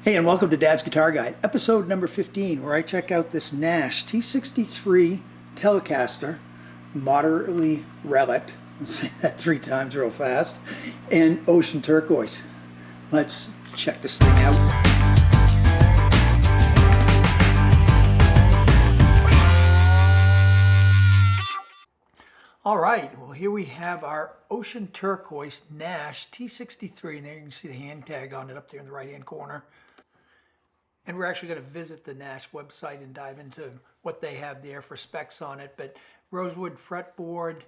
Hey, and welcome to Dad's Guitar Guide, episode number 15, where I check out this Nash T63 Telecaster, moderately relic'd, I'll say that 3 times real fast, and ocean turquoise. Let's check this thing out. All right, well here we have our ocean turquoise Nash T63, and there you can see the hand tag on it up there in the right hand corner. And we're actually going to visit the Nash website and dive into what they have there for specs on it. But rosewood fretboard,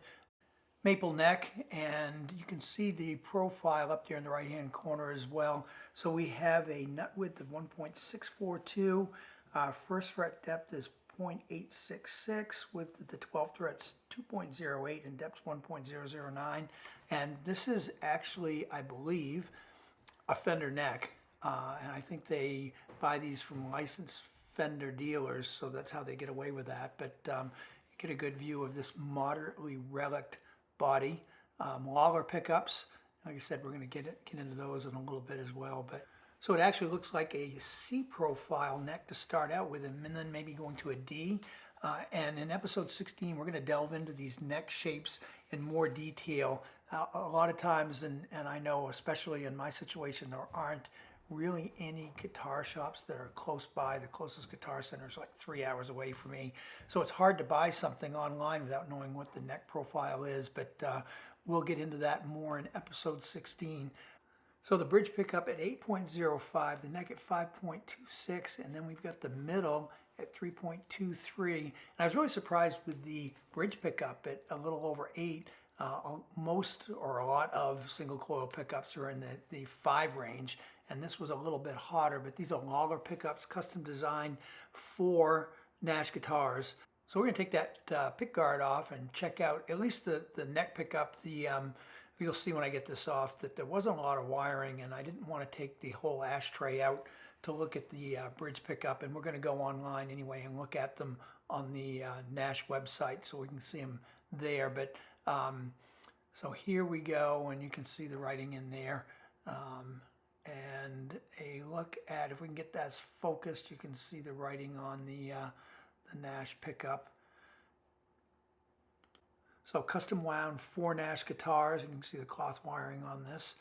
maple neck, and you can see the profile up there in the right hand corner as well. So we have a nut width of 1.642, first fret depth is 0.866, with the 12th frets 2.08 and depth 1.009. And this is actually, I believe, a Fender neck. And I think they buy these from licensed Fender dealers, so that's how they get away with that. But you get a good view of this moderately relic'd body. Lollar pickups. Like I said, we're going to get into those in a little bit as well. But so it actually looks like a C profile neck to start out with, and then maybe going to a D. And in episode 16, we're going to delve into these neck shapes in more detail. A lot of times, and I know especially in my situation, there aren't really any guitar shops that are close by. The closest guitar center is like 3 hours away from me. So it's hard to buy something online without knowing what the neck profile is, but we'll get into that more in episode 16. So the bridge pickup at 8.05, the neck at 5.26, and then we've got the middle at 3.23. And I was really surprised with the bridge pickup at a little over 8. Most or a lot of single coil pickups are in the 5 range, and this was a little bit hotter, but these are Lollar pickups, custom designed for Nash guitars. So we're going to take that pick guard off and check out at least the neck pickup. You'll see when I get this off that there wasn't a lot of wiring, and I didn't want to take the whole ashtray out to look at the bridge pickup, and we're going to go online anyway and look at them on the Nash website so we can see them there. But so here we go, and you can see the writing in there. And a look at, if we can get that focused, you can see the writing on the Nash pickup. So custom wound for Nash guitars. You can see the cloth wiring on this.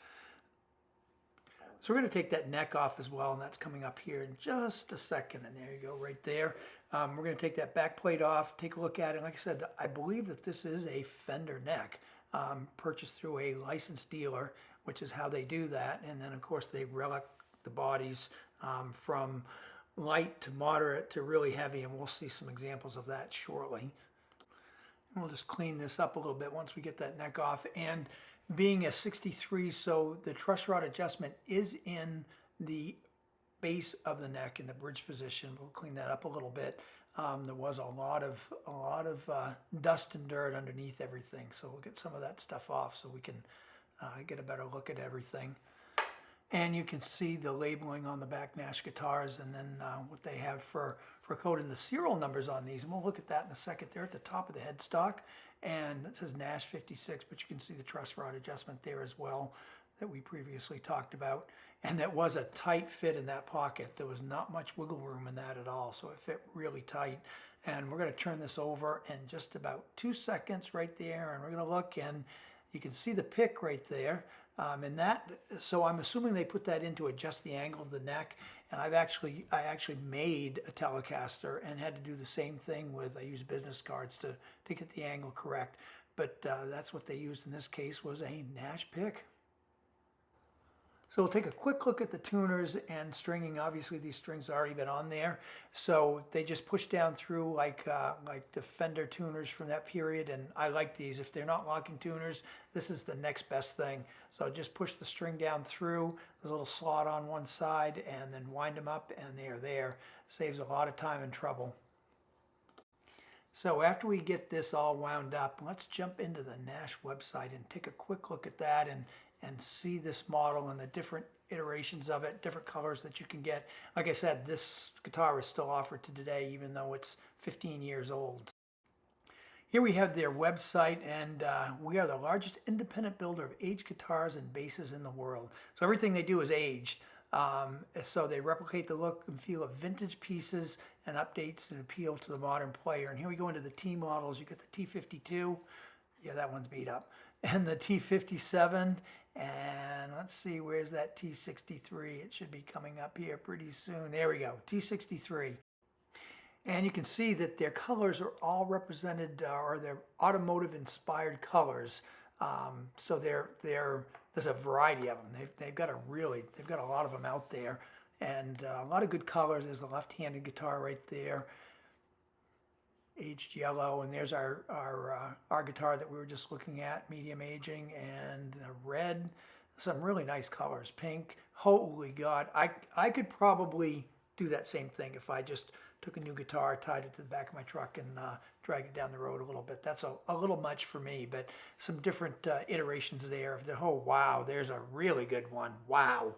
So we're going to take that neck off as well, and that's coming up here in just a second. And there you go, right there. We're going to take that back plate off, take a look at it. Like I said, I believe that this is a Fender neck, purchased through a licensed dealer, which is how they do that. And then, of course, they relic the bodies from light to moderate to really heavy, and we'll see some examples of that shortly. And we'll just clean this up a little bit once we get that neck off. And being a 63, so the truss rod adjustment is in the base of the neck in the bridge position. We'll clean that up a little bit. There was a lot of dust and dirt underneath everything, so we'll get some of that stuff off so we can get a better look at everything. And you can see the labeling on the back Nash guitars, and then what they have for coding the serial numbers on these. And we'll look at that in a second. They're at the top of the headstock, and it says Nash 56, but you can see the truss rod adjustment there as well that we previously talked about. And that was a tight fit in that pocket. There was not much wiggle room in that at all, so it fit really tight. And we're going to turn this over in just about 2 seconds right there, and we're going to look, and you can see the pick right there. And that, so I'm assuming they put that in to adjust the angle of the neck. And I actually made a Telecaster and had to do the same thing with, I used business cards to get the angle correct. But that's what they used in this case, was a Nash pick. So we'll take a quick look at the tuners and stringing. Obviously, these strings have already been on there, so they just push down through like the Fender tuners from that period. And I like these. If they're not locking tuners, this is the next best thing. So just push the string down through. There's a little slot on one side, and then wind them up, and they are there. Saves a lot of time and trouble. So after we get this all wound up, let's jump into the Nash website and take a quick look at that and see this model and the different iterations of it, different colors that you can get. Like I said, this guitar is still offered to today, even though it's 15 years old. Here we have their website, and we are the largest independent builder of aged guitars and basses in the world. So everything they do is aged. So they replicate the look and feel of vintage pieces and updates and appeal to the modern player. And here we go into the T models. You get the T52. Yeah, that one's beat up. And the T57. And let's see, where's that T63? It should be coming up here pretty soon. There we go, T63. And you can see that their colors are all represented, or they're automotive inspired colors. So there's a variety of them. They've got a lot of them out there, and a lot of good colors. There's the left-handed guitar right there, aged yellow, and there's our guitar that we were just looking at, medium aging, and red. Some really nice colors, pink. Holy God, I could probably do that same thing if I just took a new guitar, tied it to the back of my truck, and dragged it down the road a little bit. That's a little much for me, but some different iterations there. Oh, wow, there's a really good one. Wow.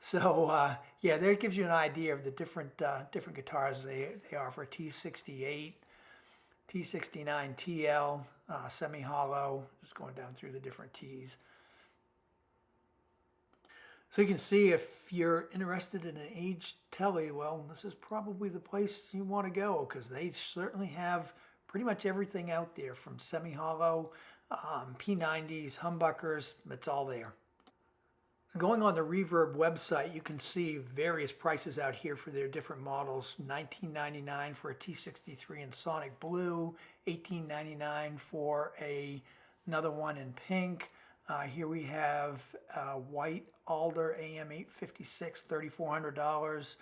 So, yeah, there it gives you an idea of the different guitars they offer. T68, T69 TL, semi-hollow, just going down through the different Ts. So you can see if you're interested in an aged Tele, well, this is probably the place you want to go, because they certainly have pretty much everything out there, from semi-hollow, P90s, humbuckers, it's all there. Going on the Reverb website, you can see various prices out here for their different models. $19.99 for a T63 in Sonic Blue, $18.99 for another one in pink. Here we have white alder AM856, $3,400.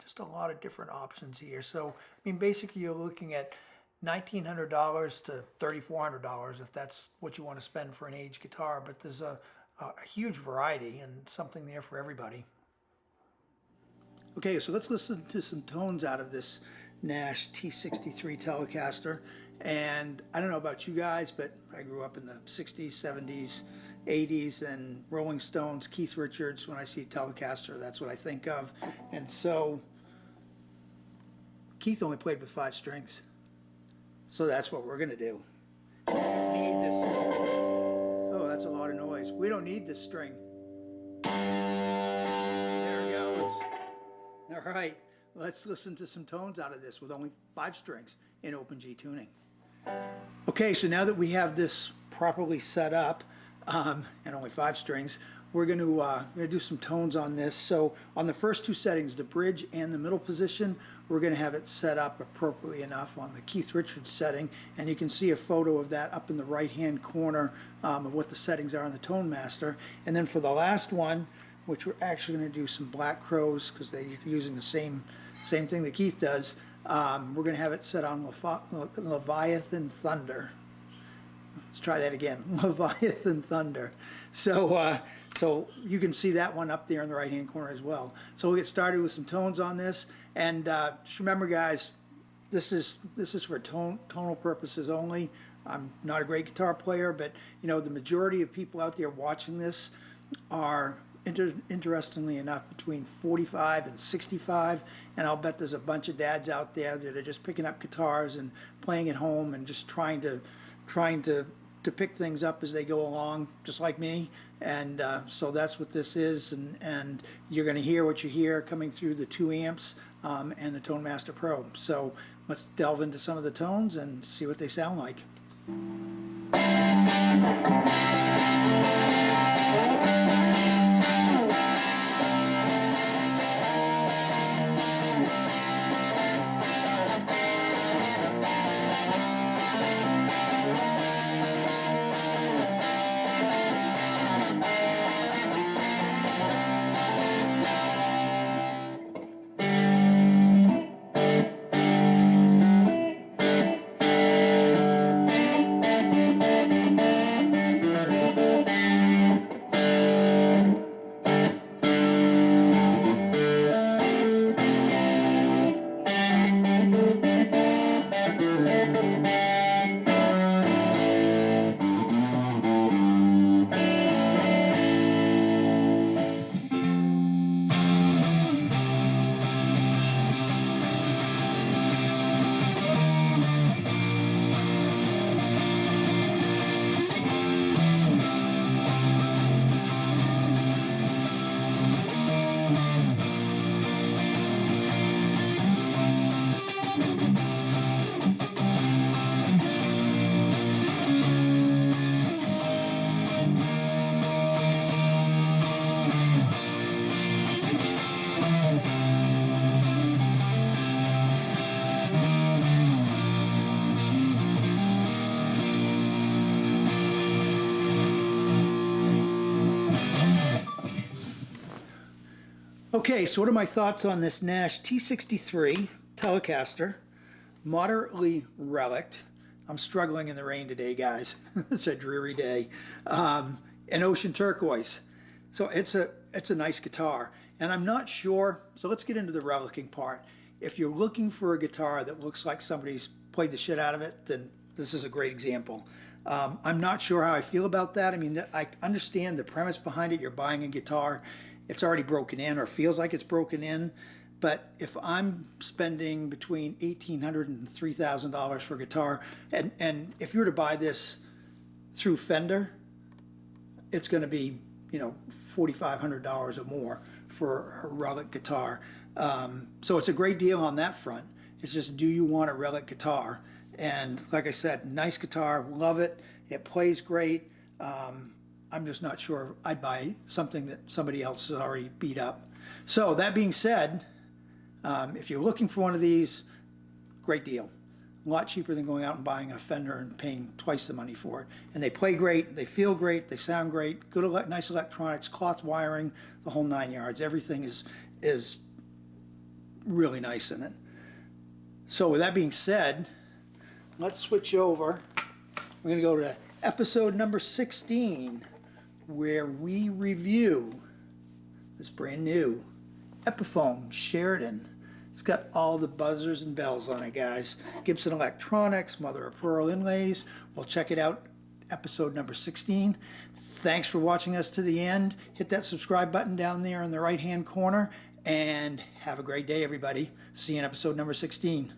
Just a lot of different options here. So, I mean, basically you're looking at $1,900 to $3,400 if that's what you want to spend for an aged guitar. But there's a huge variety and something there for everybody. Okay, so let's listen to some tones out of this Nash T63 Telecaster. And I don't know about you guys, but I grew up in the 60s, 70s, 80s, and Rolling Stones, Keith Richards. When I see Telecaster, that's what I think of. And so Keith only played with 5 strings. So that's what we're going to do. We don't need this. Oh, that's a lot of noise. We don't need this string. There it goes. All right, let's listen to some tones out of this with only 5 strings in open G tuning. Okay, so now that we have this properly set up and only 5 strings, we're going to do some tones on this. So on the first 2 settings, the bridge and the middle position, we're going to have it set up appropriately enough on the Keith Richards setting, and you can see a photo of that up in the right hand corner of what the settings are on the Tone Master. And then for the last one, which we're actually going to do some Black Crows, because they're using the same thing that Keith does, we're going to have it set on Leviathan Thunder. Let's try that again, Leviathan Thunder. So you can see that one up there in the right hand corner as well. So we'll get started with some tones on this, and just remember, guys, this is for tonal purposes only. I'm not a great guitar player, but you know, the majority of people out there watching this are interestingly enough between 45 and 65, and I'll bet there's a bunch of dads out there that are just picking up guitars and playing at home and just trying to pick things up as they go along, just like me. And so that's what this is, and you're going to hear what you hear coming through the 2 amps and the Tone Master Pro. So let's delve into some of the tones and see what they sound like. Okay, so what are my thoughts on this Nash T63 Telecaster? Moderately relic'd. I'm struggling in the rain today, guys. It's a dreary day. And ocean turquoise. So it's a nice guitar. And I'm not sure, so let's get into the relicing part. If you're looking for a guitar that looks like somebody's played the shit out of it, then this is a great example. I'm not sure how I feel about that. I mean, I understand the premise behind it. You're buying a guitar, it's already broken in or feels like it's broken in. But if I'm spending between $1,800 and $3,000 for a guitar, and if you were to buy this through Fender, it's going to be, you know, $4,500 or more for a relic guitar. So it's a great deal on that front. It's just, do you want a relic guitar? And like I said, nice guitar, love it. It plays great. I'm just not sure I'd buy something that somebody else has already beat up. So that being said, if you're looking for one of these, great deal. A lot cheaper than going out and buying a Fender and paying twice the money for it. And they play great, they feel great, they sound great, good, nice electronics, cloth wiring, the whole 9 yards. Everything is really nice in it. So with that being said, let's switch over. We're going to go to episode number 16, where we review this brand new Epiphone Sheridan. It's got all the buzzers and bells on it, guys. Gibson Electronics, mother of pearl inlays. We'll check it out, episode number 16. Thanks for watching us to the end. Hit that subscribe button down there in the right-hand corner, and have a great day, everybody. See you in episode number 16.